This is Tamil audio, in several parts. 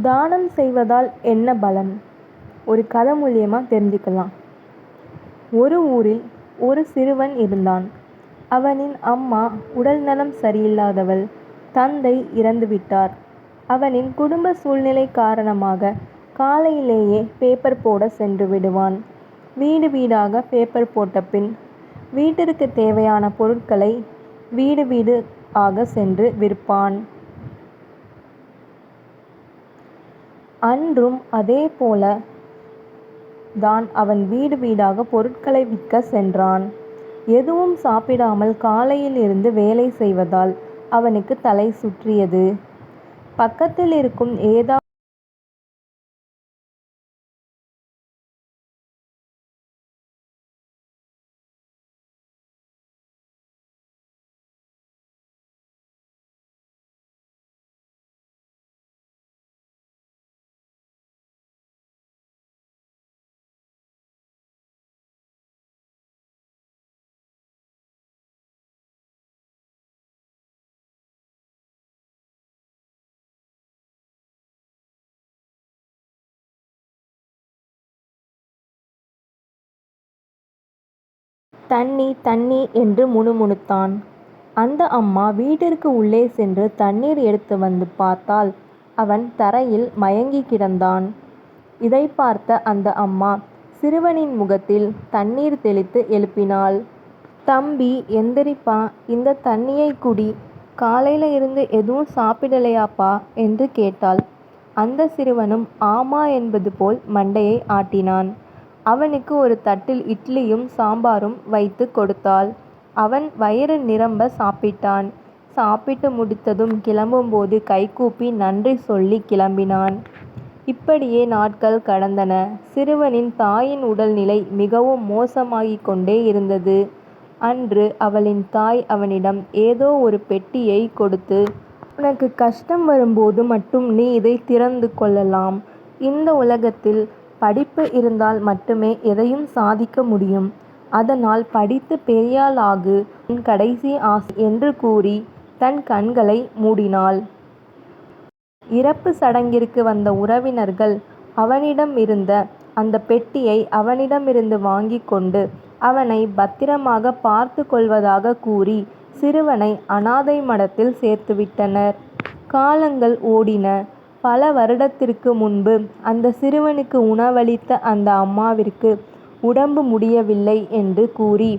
தானம் செய்வதால் என்ன பலன்? ஒரு கதை மூலியமாக தெரிஞ்சுக்கலாம். ஒரு ஊரில் ஒரு சிறுவன் இருந்தான். அவனின் அம்மா உடல்நலம் சரியில்லாதவள். தந்தை இறந்துவிட்டார். அவனின் குடும்ப சூழ்நிலை காரணமாக காலையிலேயே பேப்பர் போட சென்று விடுவான். வீடு வீடாக பேப்பர் போட்ட பின் வீட்டிற்கு தேவையான பொருட்களை வீடு வீடு ஆக சென்று விற்பான். அன்றும் அதே போல தான் அவன் வீடு வீடாக பொருட்களை விற்க சென்றான். எதுவும் சாப்பிடாமல் காலையில் இருந்து வேலை செய்வதால் அவனுக்கு தலை சுற்றியது. பக்கத்தில் இருக்கும் ஏதாவது தண்ணி தண்ணி என்று முணுமுணுத்தான். அந்த அம்மா வீட்டிற்கு உள்ளே சென்று தண்ணீர் எடுத்து வந்து பார்த்தால் அவன் தரையில் மயங்கி கிடந்தான். இதை பார்த்த அந்த அம்மா சிறுவனின் முகத்தில் தண்ணீர் தெளித்து எழுப்பினாள். தம்பி எந்திரிப்பா, இந்த தண்ணியை குடி. காலையில இருந்து எதுவும் சாப்பிடலையாப்பா என்று கேட்டாள். அந்த சிறுவனும் ஆமா என்பது போல் மண்டையை ஆட்டினான். அவனுக்கு ஒரு தட்டில் இட்லியும் சாம்பாரும் வைத்து கொடுத்தாள். அவன் வயிறு நிரம்ப சாப்பிட்டான். சாப்பிட்டு முடித்ததும் கிளம்பும்போது கைகூப்பி நன்றி சொல்லி கிளம்பினான். இப்படியே நாட்கள் கடந்தன. சிறுவனின் தாயின் உடல்நிலை மிகவும் மோசமாகிக் கொண்டே இருந்தது. அன்று அவளின் தாய் அவனிடம் ஏதோ ஒரு பெட்டியை கொடுத்து, உனக்கு கஷ்டம் வரும்போது மட்டும் நீ இதை திறந்து கொள்ளலாம். இந்த உலகத்தில் படிப்பு இருந்தால் மட்டுமே எதையும் சாதிக்க முடியும். அதனால் படித்து பெரியாள் ஆகு, உன் கடைசி ஆசை என்று கூறி தன் கண்களை மூடினாள். இறப்பு சடங்கிற்கு வந்த உறவினர்கள் அவனிடம் இருந்த அந்த பெட்டியை அவனிடமிருந்து வாங்கி கொண்டு அவனை பத்திரமாக பார்த்து கொள்வதாக கூறி சிறுவனை அனாதை மடத்தில் சேர்த்துவிட்டனர். காலங்கள் ஓடின. பல வருடத்திற்கு முன்பு அந்த சிறுவனுக்கு உணவளித்த அந்த அம்மாவிற்கு உடம்பு முடியவில்லை என்று கூறி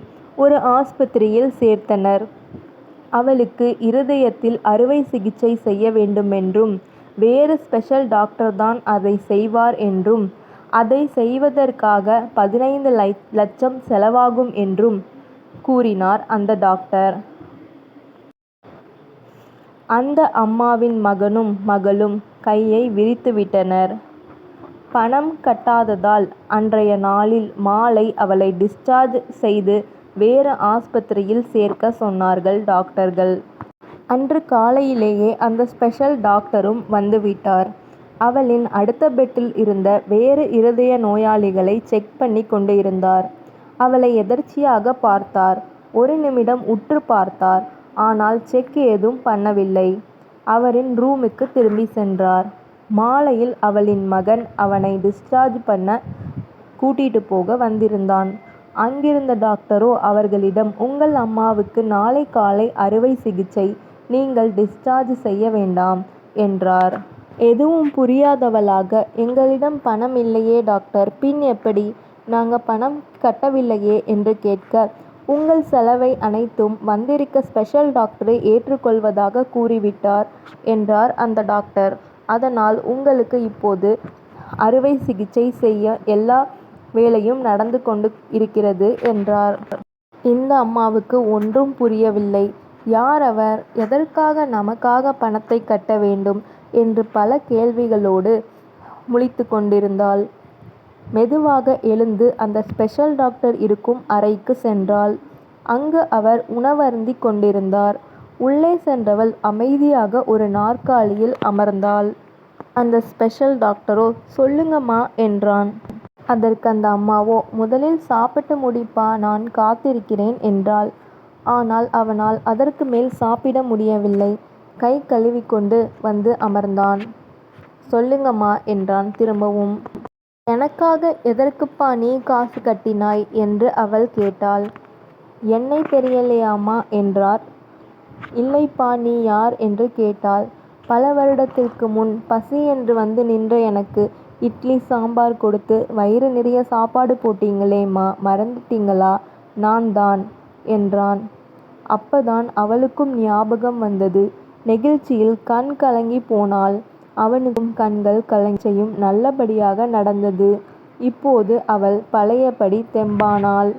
ஒரு ஆஸ்பத்திரியில் சேர்த்தனர். அவளுக்கு இருதயத்தில் அறுவை சிகிச்சை செய்ய வேண்டுமென்றும் வேறு ஸ்பெஷல் டாக்டர் தான் அதை செய்வார் என்றும் அதை செய்வதற்காக 15 லட்சம் செலவாகும் என்றும் கூறினார் அந்த டாக்டர். அந்த அம்மாவின் மகனும் மகளும் கையை விரித்துவிட்டனர். பணம் கட்டாததால் அன்றைய நாளில் மாலை அவளை டிஸ்சார்ஜ் செய்து வேறு ஆஸ்பத்திரியில் சேர்க்க சொன்னார்கள் டாக்டர்கள். அன்று காலையிலேயே அந்த ஸ்பெஷல் டாக்டரும் வந்துவிட்டார். அவளின் அடுத்த பெட்டில் இருந்த வேறு இருதய நோயாளிகளை செக் பண்ணி கொண்டு இருந்தார். அவளை எதர்ச்சியாக பார்த்தார். ஒரு நிமிடம் உற்று பார்த்தார். ஆனால் செக் ஏதும் பண்ணவில்லை. அவரின் ரூமுக்கு திரும்பி சென்றார். மாலையில் அவளின் மகன் அவனை டிஸ்சார்ஜ் பண்ண கூட்டிட்டு போக வந்திருந்தான். அங்கிருந்த டாக்டரோ அவர்களிடம், உங்கள் அம்மாவுக்கு நாளை காலை அறுவை சிகிச்சை, நீங்கள் டிஸ்சார்ஜ் செய்ய வேண்டாம் என்றார். எதுவும் புரியாதவளாக, எங்களிடம் பணம் இல்லையே டாக்டர், பின் எப்படி? நாங்க பணம் கட்டவில்லையே என்று கேட்க, உங்கள் செலவை அனைத்தும் வந்திருக்க ஸ்பெஷல் டாக்டரை ஏற்றுக்கொள்வதாக கூறிவிட்டார் என்றார் அந்த டாக்டர். அதனால் உங்களுக்கு இப்போது அறுவை சிகிச்சை செய்ய எல்லா வேலையும் நடந்து கொண்டு இருக்கிறது என்றார். இந்த அம்மாவுக்கு ஒன்றும் புரியவில்லை. யார் அவர்? எதற்காக நமக்காக பணத்தை கட்ட வேண்டும் என்று பல கேள்விகளோடு முழித்து கொண்டிருந்தாள். மெதுவாக எழுந்து அந்த ஸ்பெஷல் டாக்டர் இருக்கும் அறைக்கு சென்றாள். அங்கு அவர் உணவருந்தி கொண்டிருந்தார். உள்ளே சென்றவள் அமைதியாக ஒரு நாற்காலியில் அமர்ந்தாள். அந்த ஸ்பெஷல் டாக்டரோ, சொல்லுங்கம்மா என்றான். அதற்கு அந்த அம்மாவோ, முதலில் சாப்பிட்டு முடிப்பா, நான் காத்திருக்கிறேன் என்றாள். ஆனால் அவனால் அதற்கு மேல் சாப்பிட முடியவில்லை. கை கழுவிக்கொண்டு வந்து அமர்ந்தான். சொல்லுங்கம்மா என்றான் திரும்பவும். எனக்காக எதற்குப்பா நீ காசு கட்டினாய் என்று அவள் கேட்டாள். என்னை தெரியலையாம்மா என்றார். இல்லைப்பா, நீ யார் என்று கேட்டாள். பல வருடத்திற்கு முன் பசி என்று வந்து நின்ற எனக்கு இட்லி சாம்பார் கொடுத்து வயிறு நிறைய சாப்பாடு போட்டீங்களேம்மா, மறந்துட்டீங்களா? நான் தான் என்றான். அப்பதான் அவளுக்கும் ஞாபகம் வந்தது. நெகிழ்ச்சியில் கண் கலங்கி போனாள். அவனுக்கும் கண்கள் கலங்கியும் நல்லபடியாக நடந்தது. இப்போது அவள் பழையபடி தெம்பானாள்.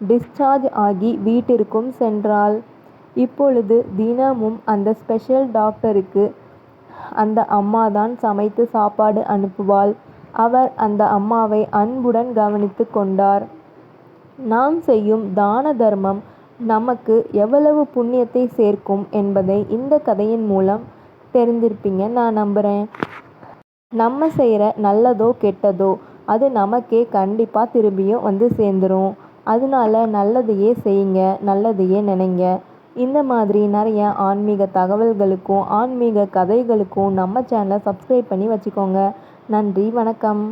டிஸ்சார்ஜ் ஆகி வீட்டிற்கும் சென்றாள். இப்பொழுது தினமும் அந்த ஸ்பெஷல் டாக்டருக்கு அந்த அம்மாதான் சமைத்து சாப்பாடு அனுப்புவாள். அவர் அந்த அம்மாவை அன்புடன் கவனித்து கொண்டார். நாம் செய்யும் தான தர்மம் நமக்கு எவ்வளவு புண்ணியத்தை சேர்க்கும் என்பதை இந்த கதையின் மூலம் தெரிந்திருப்பீங்க நான் நம்புறேன். நம்ம செய்கிற நல்லதோ கெட்டதோ அது நமக்கே கண்டிப்பாக திரும்பியும் வந்து சேர்ந்துரும். அதனால நல்லதையே செய்யுங்க, நல்லதையே நினைங்க. இந்த மாதிரி நிறைய ஆன்மீக தகவல்களுக்கும் ஆன்மீக கதைகளுக்கும் நம்ம சேனலை சப்ஸ்கிரைப் பண்ணி வச்சுக்கோங்க. நன்றி, வணக்கம்.